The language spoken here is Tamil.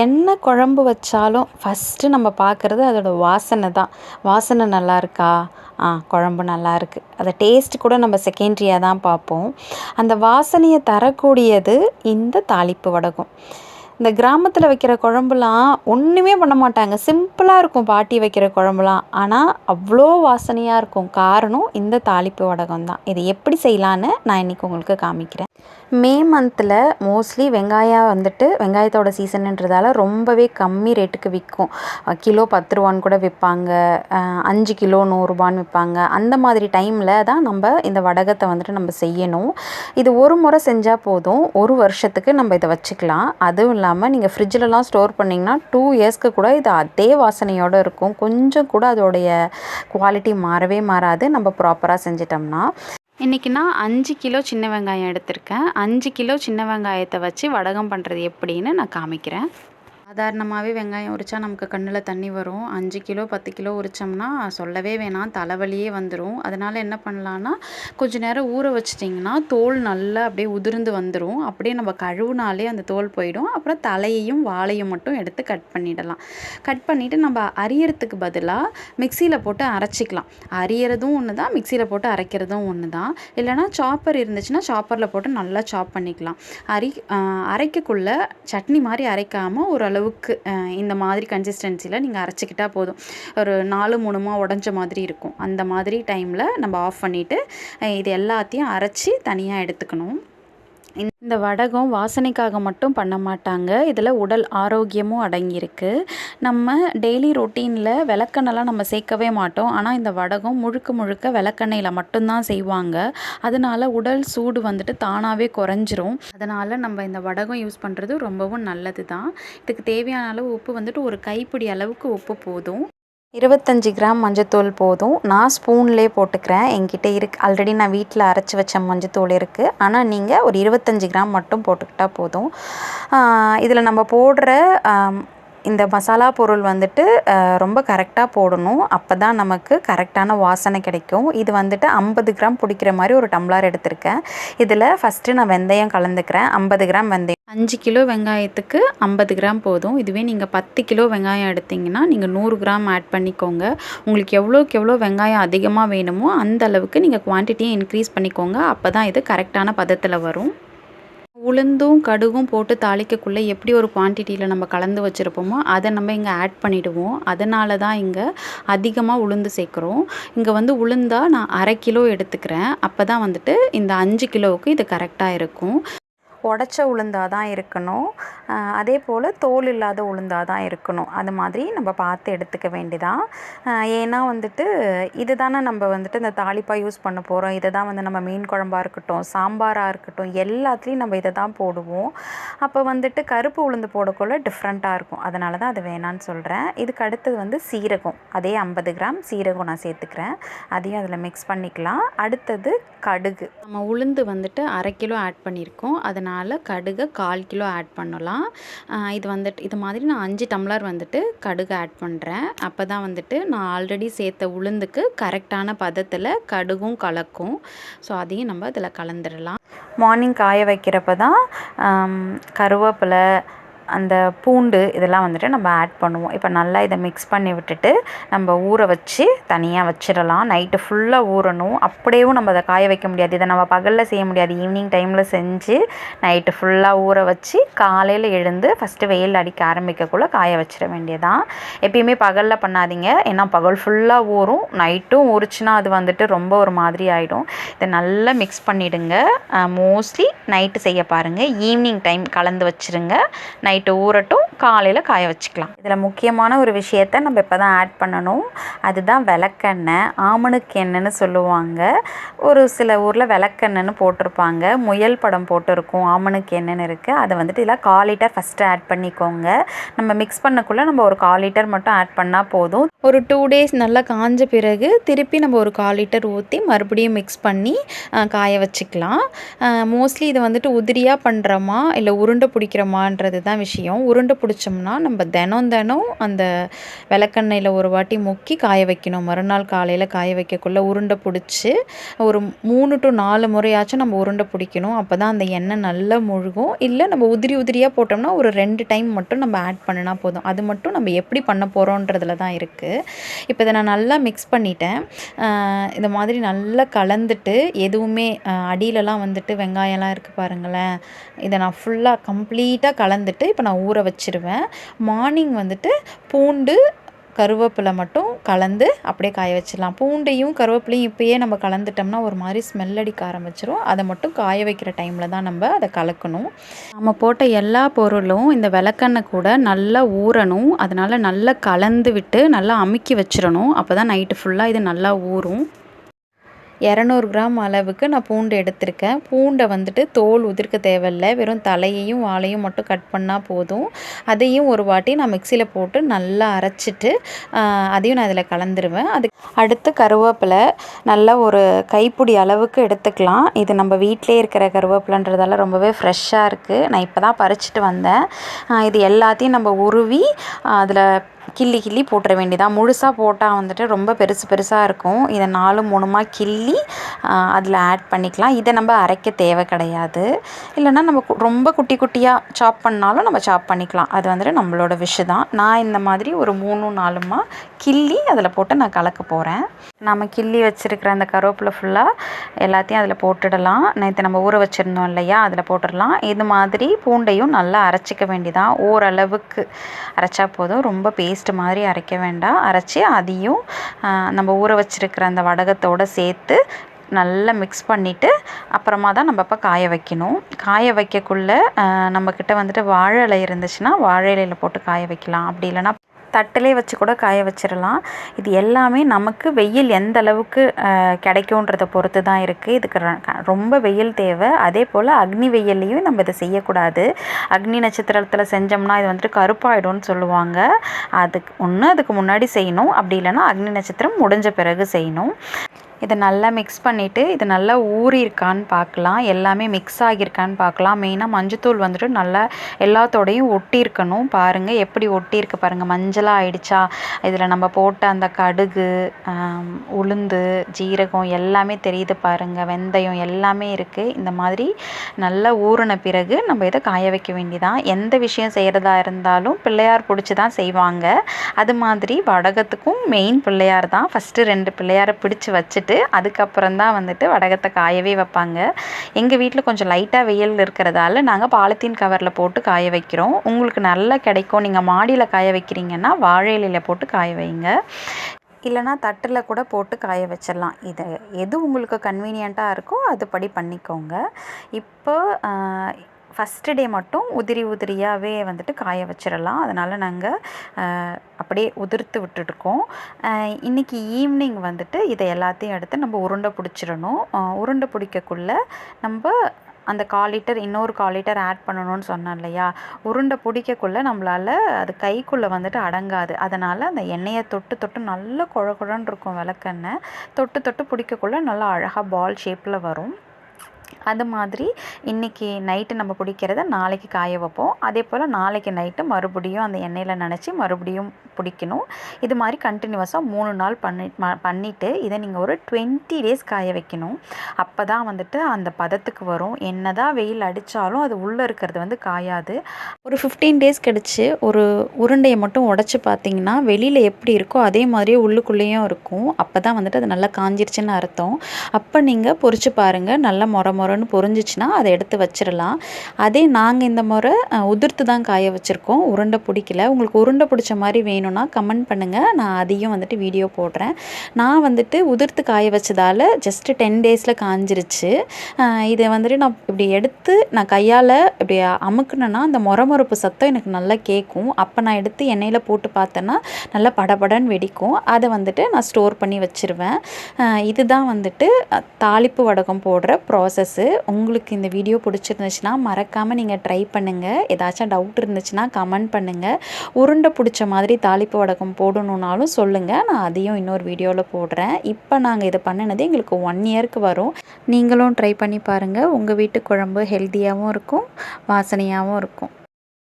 என்ன குழம்பு வச்சாலும் ஃபஸ்ட்டு நம்ம பார்க்குறது அதோடய வாசனை தான். வாசனை நல்லா இருக்கா? குழம்பு நல்லா இருக்குது. அதை டேஸ்ட் கூட நம்ம செகண்ட்ரியாக தான் பார்ப்போம். அந்த வாசனையை தரக்கூடியது இந்த தாளிப்பு வடகம். இந்த கிராமத்தில் வைக்கிற குழம்புலாம் ஒன்றுமே பண்ண மாட்டாங்க. சிம்பிளாக இருக்கும் பாட்டி வைக்கிற குழம்புலாம். ஆனால் அவ்வளோ வாசனையாக இருக்கும். காரணம் இந்த தாளிப்பு வடகம் தான். இது எப்படி செய்யலான்னு நான் இன்றைக்கி உங்களுக்கு காமிக்கிறேன். மே மந்தில் மோஸ்ட்லி வெங்காயத்தோட சீசனுன்றதால ரொம்பவே கம்மி ரேட்டுக்கு விற்கும். கிலோ 10 ரூபான்னு கூட விற்பாங்க. 5 கிலோ 100 ரூபான்னு விற்பாங்க. அந்த மாதிரி டைமில் தான் நம்ம இந்த வடகத்தை நம்ம செய்யணும். இது ஒரு முறை செஞ்சால் போதும். ஒரு வருஷத்துக்கு நம்ம இதை வச்சுக்கலாம். அதுவும் இல்லாமல் நீங்கள் ஃப்ரிட்ஜிலலாம் ஸ்டோர் பண்ணிங்கன்னா 2 இயர்ஸ்க்கு கூட இது அதே வாசனையோடு இருக்கும். கொஞ்சம் கூட அதோடைய குவாலிட்டி மாறவே மாறாது நம்ம ப்ராப்பராக செஞ்சிட்டோம்னா. இன்றைக்கி நான் 5 கிலோ சின்ன வெங்காயம் எடுத்திருக்கேன். 5 கிலோ சின்ன வெங்காயத்தை வச்சு வடகம் பண்ணுறது எப்படின்னு நான் காமிக்கிறேன். சாதாரணமாகவே வெங்காயம் உரித்தா நமக்கு கண்ணில் தண்ணி வரும். 5 கிலோ 10 கிலோ உரித்தோம்னா சொல்லவே வேணாம், தலைவலியே வந்துடும். அதனால் என்ன பண்ணலான்னா, கொஞ்சம் நேரம் ஊற வச்சிட்டிங்கன்னா தோல் நல்லா அப்படியே உதிர்ந்து வந்துடும். அப்படியே நம்ம கழுவுனாலே அந்த தோல் போயிடும். அப்புறம் தலையையும் வாலையும் மட்டும் எடுத்து கட் பண்ணிடலாம். கட் பண்ணிவிட்டு நம்ம அரியறதுக்கு பதிலாக மிக்சியில் போட்டு அரைச்சிக்கலாம். அரியறதும் ஒன்று தான், மிக்சியில் போட்டு அரைக்கிறதும் ஒன்று தான். இல்லைனா சாப்பர் இருந்துச்சுன்னா சாப்பரில் போட்டு நல்லா சாப் பண்ணிக்கலாம். அரைக்கக்குள்ளே சட்னி மாதிரி அரைக்காமல் ஓரளவுக்கு இந்த மாதிரி கன்சிஸ்டன்சியில் நீங்கள் அரைச்சிக்கிட்டால் போதும். ஒரு 4 3 உடஞ்ச மாதிரி இருக்கும். அந்த மாதிரி டைமில் நம்ம ஆஃப் பண்ணிவிட்டு இது எல்லாத்தையும் அரைச்சி தனியாக எடுத்துக்கணும். இந்த வடகம் வாசனைக்காக மட்டும் பண்ண மாட்டாங்க. இதில் உடல் ஆரோக்கியமும் அடங்கியிருக்கு. நம்ம டெய்லி ரொட்டீனில் விளக்கெண்ணெய்லாம் நம்ம சேர்க்கவே மாட்டோம். ஆனால் இந்த வடகம் முழுக்க விளக்கெண்ணெயில் மட்டும்தான் செய்வாங்க. அதனால உடல் சூடு தானாகவே குறைஞ்சிரும். அதனால் நம்ம இந்த வடகம் யூஸ் பண்ணுறது ரொம்பவும் நல்லது தான். இதுக்கு தேவையான அளவு உப்பு ஒரு கைப்பிடி அளவுக்கு உப்பு போதும். 25 கிராம் மஞ்சத்தூள் போதும். நான் ஸ்பூன்லேயே போட்டுக்கிறேன். என்கிட்ட ஆல்ரெடி நான் வீட்டில் அரைச்சி வச்ச மஞ்சத்தூள் இருக்குது. ஆனால் நீங்கள் ஒரு 25 கிராம் மட்டும் போட்டுக்கிட்டால் போதும். இதில் நம்ம போடுற இந்த மசாலா பொருள் ரொம்ப கரெக்டாக போடணும். அப்போ தான் நமக்கு கரெக்டான வாசனை கிடைக்கும். இது 50 கிராம் பிடிக்கிற மாதிரி ஒரு டம்ளர் எடுத்திருக்கேன். இதில் ஃபஸ்ட்டு நான் வெந்தயம் கலந்துக்கிறேன். 50 கிராம் வெந்தயம். 5 கிலோ வெங்காயத்துக்கு 50 கிராம் போதும். இதுவே நீங்கள் 10 கிலோ வெங்காயம் எடுத்திங்கன்னா நீங்கள் 100 கிராம் ஆட் பண்ணிக்கோங்க. உங்களுக்கு எவ்வளோக்கு எவ்வளோ வெங்காயம் அதிகமாக வேணுமோ அந்த அளவுக்கு நீங்கள் குவான்டிட்டியை இன்க்ரீஸ் பண்ணிக்கோங்க. அப்போ தான் இது கரெக்டான பதத்தில் வரும். உளுந்தும் கடுகும் போட்டு தாளிக்கக்குள்ளே எப்படி ஒரு குவான்டிட்டியில் நம்ம கலந்து வச்சுருப்போமோ அதை நம்ம இங்கே ஆட் பண்ணிவிடுவோம். அதனால தான் இங்கே அதிகமாக உளுந்து சேர்க்குறோம். இங்கே உளுந்தா நான் 1/2 கிலோ எடுத்துக்கிறேன். அப்போ தான் இந்த 5 கிலோவுக்கு இது கரெக்டாக இருக்கும். உடச்ச உளுந்தாக தான் இருக்கணும். அதே போல் தோல் இல்லாத உளுந்தாக தான் இருக்கணும். அது மாதிரி நம்ம பார்த்து எடுத்துக்க வேண்டியதான். ஏன்னா இது தானே நம்ம இந்த தாளிப்பாக யூஸ் பண்ண போகிறோம். இதை தான் நம்ம மீன் குழம்பாக இருக்கட்டும், சாம்பாராக இருக்கட்டும், எல்லாத்துலேயும் நம்ம இதை தான் போடுவோம். அப்போ கருப்பு உளுந்து போடக்குள்ள டிஃப்ரெண்ட்டாக இருக்கும். அதனால தான் அது வேணான்னு சொல்கிறேன். இதுக்கு அடுத்தது சீரகம். அதே 50 கிராம் சீரகம் நான் சேர்த்துக்கிறேன். அதையும் அதில் மிக்ஸ் பண்ணிக்கலாம். அடுத்தது கடுகு. நம்ம உளுந்து 1/2 கிலோ ஆட் பண்ணியிருக்கோம். அதனால் கடுகை 1/4 கிலோ ஆட் பண்ணலாம். இது இது மாதிரி நான் 5 டம்ளர் கடுகு ஆட் பண்ணுறேன். அப்போ தான் நான் ஆல்ரெடி சேர்த்த உளுந்துக்கு கரெக்டான பதத்தில் கடுகும் கலக்கும். ஸோ அதையும் நம்ம இதில் கலந்துடலாம். மார்னிங் காய வைக்கிறப்ப தான் கருவேப்பிலை, அந்த பூண்டு இதெல்லாம் நம்ம ஆட் பண்ணுவோம். இப்போ நல்லா இதை மிக்ஸ் பண்ணி விட்டுட்டு நம்ம ஊற வச்சு தனியாக வச்சிடலாம். நைட்டு ஃபுல்லாக ஊறணும். அப்படியேவும் நம்ம அதை காய வைக்க முடியாது. இதை நம்ம பகலில் செய்ய முடியாது. ஈவினிங் டைமில் செஞ்சு நைட்டு ஃபுல்லாக ஊற வச்சு காலையில் எழுந்து ஃபஸ்ட்டு வெயில் அடிக்க ஆரம்பிக்கக்குள்ளே காய வச்சிட வேண்டியதான். எப்பயுமே பகலில் பண்ணாதீங்க. ஏன்னா பகல் ஃபுல்லாக ஊறும். நைட்டும் ஊறிச்சுன்னா அது ரொம்ப ஒரு மாதிரி ஆகிடும். இதை நல்லா மிக்ஸ் பண்ணிவிடுங்க. மோஸ்ட்லி நைட்டு செய்ய பாருங்கள். ஈவினிங் டைம் கலந்து வச்சுருங்க. நைட்டு ஊறட்டும், காலையில் காய வச்சுக்கலாம். இதில் முக்கியமான ஒரு விஷயத்தை நம்ம இப்போ தான் ஆட் பண்ணணும். அதுதான் விளக்கெண்ணெய். ஆமணுக்கு எண்ணெய்னு சொல்லுவாங்க. ஒரு சில ஊரில் விளக்கெண்ணெய்னு போட்டிருப்பாங்க. முயல் படம் போட்டிருக்கும். ஆமணுக்கு எண்ணெய்னு இருக்குது. அதை இதில் 1/4 லிட்டர் ஃபஸ்ட்டு ஆட் பண்ணிக்கோங்க. நம்ம மிக்ஸ் பண்ணக்குள்ளே நம்ம ஒரு 1/4 லிட்டர் மட்டும் ஆட் பண்ணால் போதும். ஒரு 2 டேஸ் நல்லா காஞ்ச பிறகு திருப்பி நம்ம ஒரு 1/4 லிட்டர் ஊற்றி மறுபடியும் மிக்ஸ் பண்ணி காய வச்சுக்கலாம். மோஸ்ட்லி இதை உதிரியாக பண்ணுறோமா இல்லை உருண்டை பிடிக்கிறோமான்றது தான் விஷயம். உருண்டை பிடிச்சோம்னா நம்ம தினம் தினம் அந்த விளக்கெண்ணெயில் ஒரு வாட்டி முக்கி காய வைக்கணும். மறுநாள் காலையில் காய வைக்கக்குள்ளே உருண்டை பிடிச்சி ஒரு 3 to 4 முறையாச்சும் நம்ம உருண்டை பிடிக்கணும். அப்போ தான் அந்த எண்ணெய் நல்லா முழுகும். இல்லை நம்ம உதிரி உதிரியாக போட்டோம்னா ஒரு 2 டைம் மட்டும் நம்ம ஆட் பண்ணினா போதும். அது மட்டும் நம்ம எப்படி பண்ண போகிறோன்றதுல தான் இருக்குது. இப்போ இதை நான் நல்லா மிக்ஸ் பண்ணிட்டேன். இந்த மாதிரி நல்லா கலந்துட்டு எதுவுமே அடியிலலாம் வந்துட்டு வெங்காயம்லாம் இருக்குது பாருங்களேன். இதை நான் ஃபுல்லாக கம்ப்ளீட்டாக கலந்துட்டு இப்போ நான் ஊற வச்சுருவேன். மார்னிங் வந்துட்டு பூண்டு கருவேப்பிலை மட்டும் கலந்து அப்படியே காய வச்சிடலாம். பூண்டையும் கருவேப்பிலையும் இப்போயே நம்ம கலந்துட்டோம்னா ஒரு மாதிரி ஸ்மெல் அடிக்க ஆரம்பிச்சிடும். அதை மட்டும் காய வைக்கிற டைமில் தான் நம்ம அதை கலக்கணும். நம்ம போட்ட எல்லா பொருளும் இந்த விளக்கெண்ணெய் கூட நல்லா ஊறணும். அதனால் நல்லா கலந்து விட்டு நல்லா அமுக்கி வச்சிடணும். அப்போ தான் நைட்டு ஃபுல்லாக இது நல்லா ஊறும். 200 கிராம் அளவுக்கு நான் பூண்டு எடுத்திருக்கேன். பூண்டை வந்துட்டு தோல் உதிர்க்க தேவையில்லை. வெறும் தலையையும் வாலையும் மட்டும் கட் பண்ணால் போதும். அதையும் ஒரு வாட்டி நான் மிக்சியில் போட்டு நல்லா அரைச்சிட்டு அதையும் நான் இதில் கலந்துருவேன். அடுத்து கருவேப்பிலை நல்லா ஒரு கைப்பிடி அளவுக்கு எடுத்துக்கலாம். இது நம்ம வீட்டிலே இருக்கிற கருவேப்பிலைன்றதால ரொம்பவே ஃப்ரெஷ்ஷாக இருக்குது. நான் இப்போ தான் பறிச்சிட்டு வந்தேன். இது எல்லாத்தையும் நம்ம உருவி அதில் கிள்ளி போட்டுற வேண்டியதான். முழுசாக போட்டால் வந்துட்டு ரொம்ப பெருசாக இருக்கும். இதை 4 3 கிள்ளி அதில் ஆட் பண்ணிக்கலாம். இதை நம்ம அரைக்க தேவை கிடையாது. இல்லைனா நம்ம ரொம்ப குட்டி குட்டியாக சாப் பண்ணாலும் நம்ம சாப் பண்ணிக்கலாம். அது வந்துட்டு நம்மளோட விஷ் தான். நான் இந்த மாதிரி ஒரு 3 4 கிள்ளி அதில் போட்டு நான் கலக்க போகிறேன். நம்ம கிள்ளி வச்சுருக்கிற அந்த கருவேப்பிலை ஃபுல்லாக எல்லாத்தையும் அதில் போட்டுடலாம். நேற்று நம்ம ஊற வச்சுருந்தோம் இல்லையா, அதில் போட்டுடலாம். இது மாதிரி பூண்டையும் நல்லா அரைச்சிக்க வேண்டியதான். ஓரளவுக்கு அரைச்சா போதும். ரொம்ப பேஸ்ட் மாதிரி அரைக்க வேண்டாம். அரைச்சி அதையும் நம்ம ஊற வச்சுருக்கிற அந்த வடகத்தோடு சேர்த்து நல்லா மிக்ஸ் பண்ணிவிட்டு அப்புறமா தான் நம்ம இப்போ காய வைக்கணும். காய வைக்கக்குள்ளே நம்மக்கிட்ட வந்துட்டு வாழை இலை இருந்துச்சுன்னா வாழை இலையில் போட்டு காய வைக்கலாம். அப்படி இல்லைனா தட்டிலே வச்சு கூட காய வச்சிடலாம். இது எல்லாமே நமக்கு வெயில் எந்த அளவுக்கு கிடைக்குன்றதை பொறுத்து தான் இருக்குது. இதுக்கு ரொம்ப வெயில் தேவை. அதே போல் அக்னி வெயில்லையும் நம்ம இதை செய்யக்கூடாது. அக்னி நட்சத்திரத்தில் செஞ்சோம்னா இது வந்துட்டு கருப்பாயிடும்னு சொல்லுவாங்க. அதுக்கு முன்னாடி செய்யணும். அப்படி இல்லைனா அக்னி நட்சத்திரம் முடிஞ்ச பிறகு செய்யணும். இதை நல்லா மிக்ஸ் பண்ணிவிட்டு இது நல்லா ஊறியிருக்கான்னு பார்க்கலாம். எல்லாமே மிக்ஸ் ஆகியிருக்கான்னு பார்க்கலாம். மெயினாக மஞ்சத்தூள் வந்துட்டு நல்லா எல்லாத்தோடையும் ஒட்டியிருக்கணும். பாருங்கள் எப்படி ஒட்டியிருக்கு பாருங்கள். மஞ்சளாக ஆயிடுச்சா. இதில் நம்ம போட்ட அந்த கடுகு, உளுந்து, ஜீரகம் எல்லாமே தெரியுது பாருங்கள். வெந்தயம் எல்லாமே இருக்குது. இந்த மாதிரி நல்லா ஊறின பிறகு நம்ம இதை காய வைக்க வேண்டியதான். எந்த விஷயம் செய்கிறதா இருந்தாலும் பிள்ளையார் பிடிச்சி தான் செய்வாங்க. அது மாதிரி வடகத்துக்கும் மெயின் பிள்ளையார் தான். ஃபஸ்ட்டு 2 பிள்ளையாரை பிடிச்சி வச்சுட்டு அதுக்கப்புறம் தான் வந்துட்டு வடகத்தை காயவே வைப்பாங்க. எங்கள் வீட்டில் கொஞ்சம் லைட்டாக வெயில் இருக்கிறதால நாங்கள் பாலித்தீன் கவரில் போட்டு காய வைக்கிறோம். உங்களுக்கு நல்லா கிடைக்கும். நீங்கள் மாடியில் காய வைக்கிறீங்கன்னா வாழை இலையில் போட்டு காய வைங்க. இல்லைனா தட்டில் கூட போட்டு காய வச்சிடலாம். இது எது உங்களுக்கு கன்வீனியண்ட்டாக இருக்கோ அதுபடி பண்ணிக்கோங்க. இப்போ ஃபஸ்ட்டு டே மட்டும் உதிரியாகவே வந்துட்டு காய வச்சிடலாம். அதனால் நாங்கள் அப்படியே உதிர்த்து விட்டுருக்கோம். இன்றைக்கி ஈவினிங் வந்துட்டு இதை எல்லாத்தையும் எடுத்து நம்ம உருண்டை பிடிச்சிடணும். உருண்டை பிடிக்கக்குள்ளே நம்ம அந்த 1/4 லிட்டர் இன்னொரு 1/4 லிட்டர் ஆட் பண்ணணும்னு சொன்னேன் இல்லையா. உருண்டை பிடிக்கக்குள்ளே நம்மளால் அது கைக்குள்ளே வந்துட்டு அடங்காது. அதனால் அந்த எண்ணெயை தொட்டு நல்லா குழன்னு இருக்கும் விளக்கெண்ணெய். தொட்டு பிடிக்கக்குள்ளே நல்லா அழகாக பால் ஷேப்பில் வரும். அது மாதிரி இன்றைக்கி நைட்டு நம்ம பிடிக்கிறத நாளைக்கு காய வைப்போம். அதே போல் நாளைக்கு நைட்டு மறுபடியும் அந்த எண்ணெயில் நனைச்சி மறுபடியும் பிடிக்கணும். இது மாதிரி கண்டினியூவஸாக 3 நாள் பண்ணிவிட்டு இதை நீங்கள் ஒரு 20 டேஸ் காய வைக்கணும். அப்போ தான் வந்துட்டு அந்த பதத்துக்கு வரும். என்ன தான் வெயில் அடித்தாலும் அது உள்ளே இருக்கிறது வந்து காயாது. ஒரு 15 டேஸ் கழிச்சு ஒரு உருண்டையை மட்டும் உடச்சி பார்த்தீங்கன்னா வெளியில் எப்படி இருக்கோ அதே மாதிரியே உள்ளுக்குள்ளேயும் இருக்கும். அப்போ தான் வந்துட்டு அது நல்லா காஞ்சிருச்சுன்னு அர்த்தம். அப்போ நீங்கள் பொரிச்சு பாருங்கள். நல்லா மொரன்னு பொரிஞ்சிச்சுன்னா அதை எடுத்து வச்சிடலாம். அதே நாங்கள் இந்த முறை உதிர்த்து தான் காய வச்சுருக்கோம். உருண்டை பிடிக்கல. உங்களுக்கு உருண்டை பிடிச்ச மாதிரி வேணும்னா கமெண்ட் பண்ணுங்கள். நான் அதையும் வந்துட்டு வீடியோ போடுறேன். நான் வந்துட்டு உதிர்த்து காய வச்சதால் ஜஸ்ட்டு 10 டேஸில் காஞ்சிருச்சு. இதை வந்துட்டு நான் இப்படி எடுத்து நான் கையால் இப்படி அமுக்குனேன்னா அந்த மொரப்பு சத்தம் எனக்கு நல்லா கேட்கும். அப்போ நான் எடுத்து எண்ணெயில் போட்டு பார்த்தேன்னா நல்லா படபடன்னு வெடிக்கும். அதை வந்துட்டு நான் ஸ்டோர் பண்ணி வச்சுருவேன். இதுதான் வந்துட்டு தாளிப்பு வடகம் போடுற ப்ராசஸ்ஸு. உங்களுக்கு இந்த வீடியோ பிடிச்சிருந்துச்சுன்னா மறக்காமல் நீங்கள் ட்ரை பண்ணுங்கள். ஏதாச்சும் டவுட் இருந்துச்சுன்னா கமெண்ட் பண்ணுங்கள். உருண்டை பிடிச்ச மாதிரி தாளிப்பு வடகம் போடணுன்னாலும் சொல்லுங்கள். நான் அதையும் இன்னொரு வீடியோவில் போடுறேன். இப்போ நாங்கள் இதை பண்ணினது எங்களுக்கு 1 இயருக்கு வரும். நீங்களும் ட்ரை பண்ணி பாருங்கள். உங்கள் வீட்டு குழம்பு ஹெல்த்தியாகவும் இருக்கும், வாசனையாகவும் இருக்கும்.